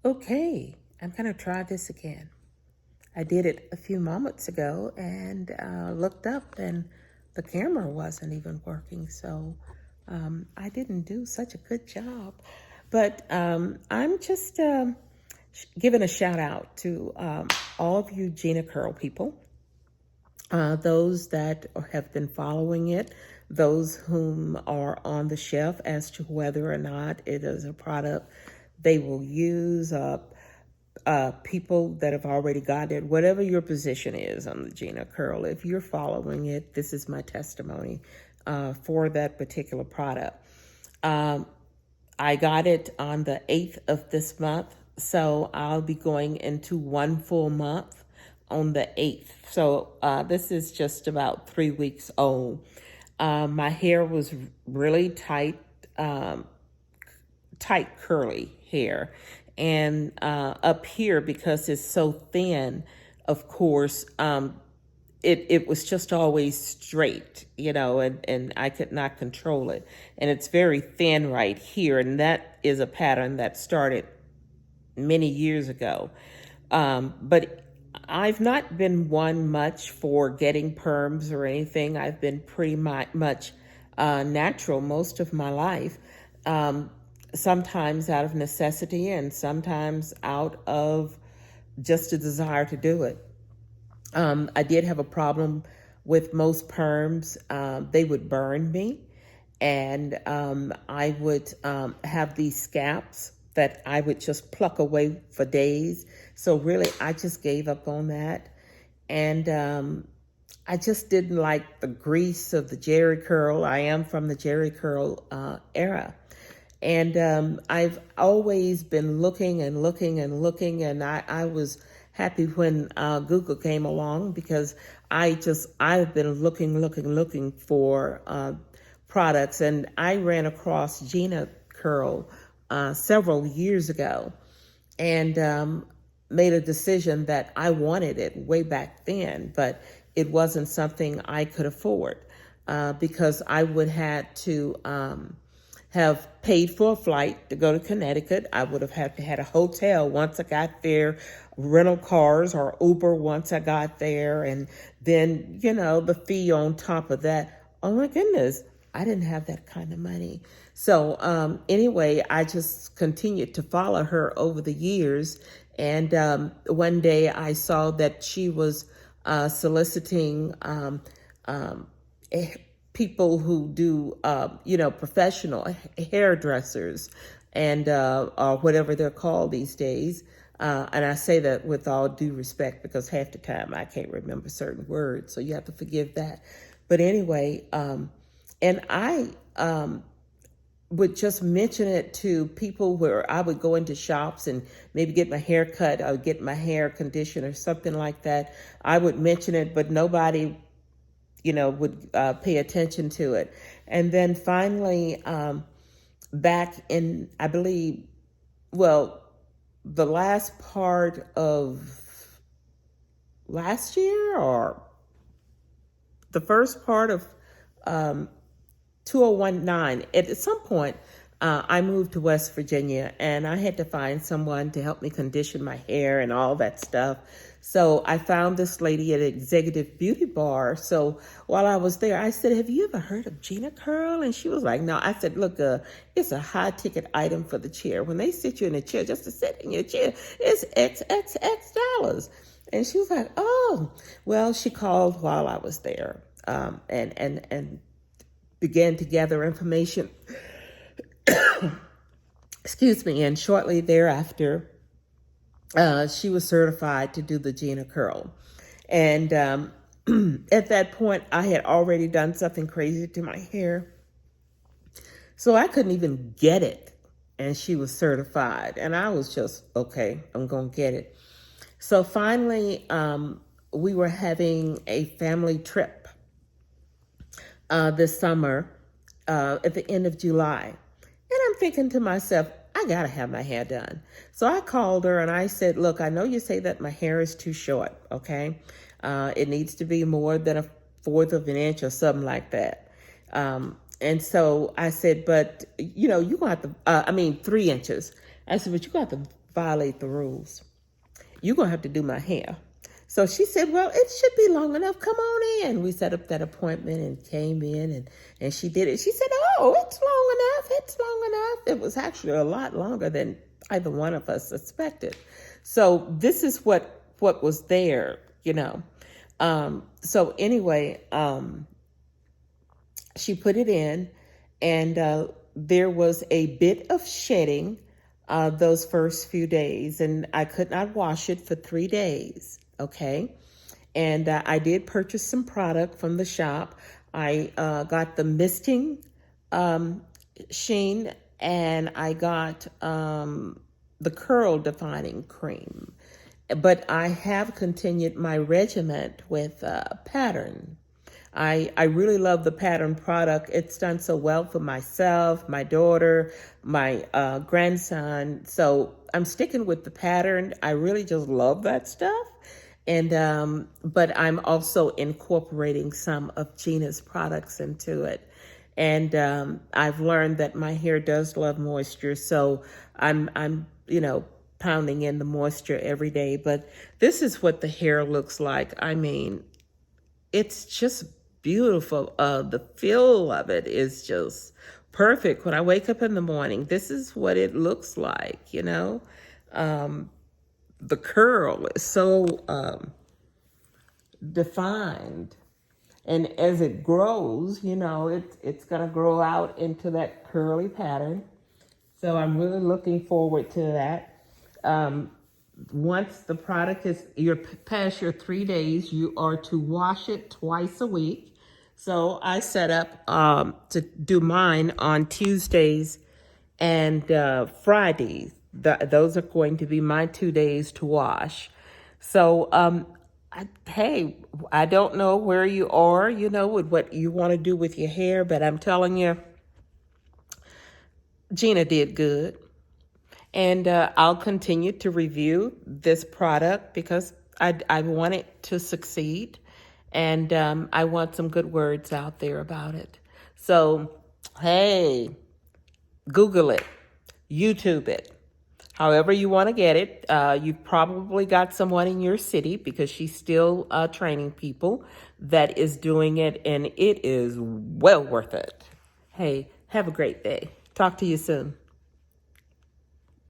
Okay, I'm going to try this again. I did it a few moments ago and looked up, and the camera wasn't even working. So I didn't do such a good job. But I'm just giving a shout out to all of you Gina Curl people, those that have been following it, those whom are on the shelf as to whether or not it is a product they will use. People that have already gotten it, whatever your position is on the Gina Curl, if you're following it, this is my testimony for that particular product. I got it on the 8th of this month, so I'll be going into one full month on the 8th. So this is just about 3 weeks old. My hair was really tight, tight curly hair. And up here, because it's so thin, of course, it was just always straight, and I could not control it. And it's very thin right here, and that is a pattern that started many years ago. But I've not been one much for getting perms or anything. I've been pretty much natural most of my life. Sometimes out of necessity and sometimes out of just a desire to do it. I did have a problem with most perms. They would burn me, and I would have these scalps that I would just pluck away for days. So really, I just gave up on that. And I just didn't like the grease of the Jerry curl. I am from the Jerry curl era. And I've always been looking and looking and looking, and I was happy when Google came along, because I've been looking for products, and I ran across Gina Curl several years ago, and made a decision that I wanted it way back then, but it wasn't something I could afford because I would have to have paid for a flight to go to Connecticut. I would have had to had a hotel once I got there, rental cars or Uber once I got there, and then, the fee on top of that. Oh my goodness, I didn't have that kind of money. So anyway, I just continued to follow her over the years. And one day I saw that she was soliciting people who do, professional hairdressers and or whatever they're called these days. And I say that with all due respect, because half the time I can't remember certain words, so you have to forgive that. But anyway, and I would just mention it to people where I would go into shops and maybe get my hair cut or get my hair conditioned or something like that. I would mention it, but nobody would pay attention to it. And then finally, back in, I believe, the last part of last year or the first part of 2019, at some point, I moved to West Virginia, and I had to find someone to help me condition my hair and all that stuff. So I found this lady at an executive beauty bar. So while I was there, I said, "Have you ever heard of Gina Curl?" And she was like, "No." I said, "Look, it's a high ticket item for the chair. When they sit you in a chair, just to sit in your chair, it's X dollars." And she was like, "Oh." Well, she called while I was there, and began to gather information. Excuse me. And shortly thereafter, she was certified to do the Gina Curl. And at that point, I had already done something crazy to my hair. So I couldn't even get it. And she was certified. And I was just, okay, I'm going to get it. So finally, we were having a family trip this summer at the end of July. And I'm thinking to myself, I got to have my hair done. So I called her and I said, "Look, I know you say that my hair is too short, okay? It needs to be more than 1/4 of an inch or something like that." And so I said, "But, you're going to have to, 3 inches." I said, "But you're going to have to violate the rules. You're going to have to do my hair. So she said, well, it should be long enough. Come on in. We set up that appointment and came in and she did it. She said, oh, it's long enough. It's long enough. It was actually a lot longer than either one of us suspected. So this is what was there, So anyway, she put it in and there was a bit of shedding those first few days, and I could not wash it for 3 days. Okay. And I did purchase some product from the shop. I got the misting sheen, and I got the curl defining cream. But I have continued my regimen with pattern. I really love the pattern product. It's done so well for myself, my daughter, my grandson. So I'm sticking with the pattern. I really just love that stuff. And but I'm also incorporating some of Gina's products into it. And I've learned that my hair does love moisture, so I'm pounding in the moisture every day. But this is what the hair looks like. I mean, it's just beautiful. The feel of it is just perfect. When I wake up in the morning, this is what it looks like, The curl is so defined. And as it grows, it's going to grow out into that curly pattern. So I'm really looking forward to that. Once the product you're past your 3 days, you are to wash it twice a week. So I set up to do mine on Tuesdays and Fridays. Those are going to be my 2 days to wash. So, hey, I don't know where you are, with what you want to do with your hair, but I'm telling you, Gina did good. And I'll continue to review this product because I want it to succeed. And I want some good words out there about it. So, hey, Google it, YouTube it, however you want to get it. You've probably got someone in your city because she's still training people that is doing it. And it is well worth it. Hey, have a great day. Talk to you soon.